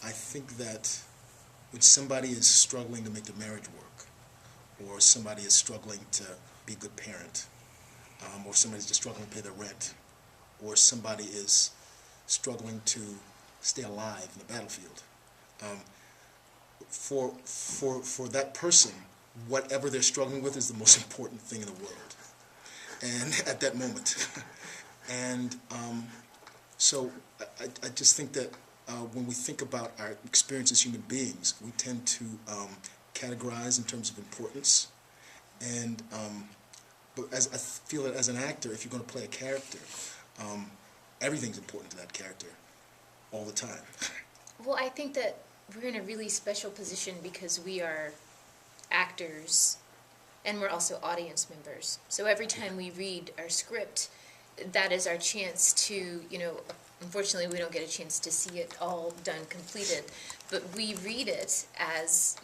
I think that when somebody is struggling to make the marriage work, or somebody is struggling to be a good parent, or somebody's just struggling to pay their rent, or somebody is struggling to stay alive in the battlefield, for that person, whatever they're struggling with is the most important thing in the world, and at that moment. And so I just think that when we think about our experience as human beings, we tend to categorize in terms of importance. And but as I feel that as an actor, if you're going to play a character, everything's important to that character all the time. Well, I think that we're in a really special position because we are actors and we're also audience members. So every time we read our script, that is our chance to, unfortunately we don't get a chance to see it all done, completed, but we read it as,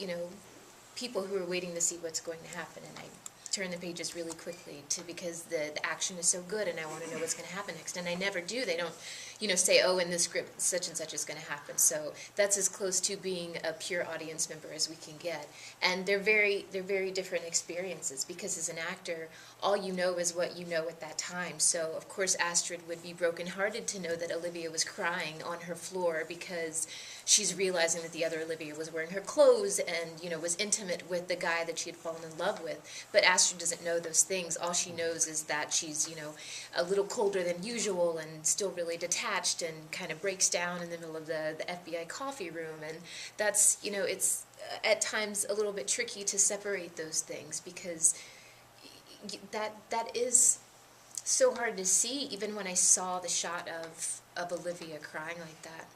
people who are waiting to see what's going to happen, and I turn the pages really quickly because the action is so good and I want to know what's going to happen next, and I never do. They don't, say, oh, in this script such and such is going to happen. So that's as close to being a pure audience member as we can get. And they're very different experiences because as an actor, all you know is what you know at that time. So of course Astrid would be brokenhearted to know that Olivia was crying on her floor because she's realizing that the other Olivia was wearing her clothes and, was intimate with the guy that she had fallen in love with. But Astrid doesn't know those things. All she knows is that she's, a little colder than usual and still really detached and kind of breaks down in the middle of the FBI coffee room. And that's, it's at times a little bit tricky to separate those things because that is so hard to see. Even when I saw the shot of Olivia crying like that,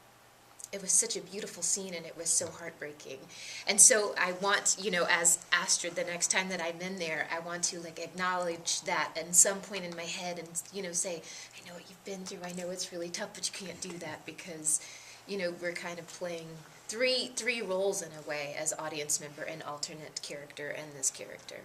it was such a beautiful scene and it was so heartbreaking. And so I want, as Astrid, the next time that I'm in there, I want to acknowledge that at some point in my head and, say, I know what you've been through, I know it's really tough, but you can't do that because, we're kind of playing three roles in a way as audience member and alternate character and this character.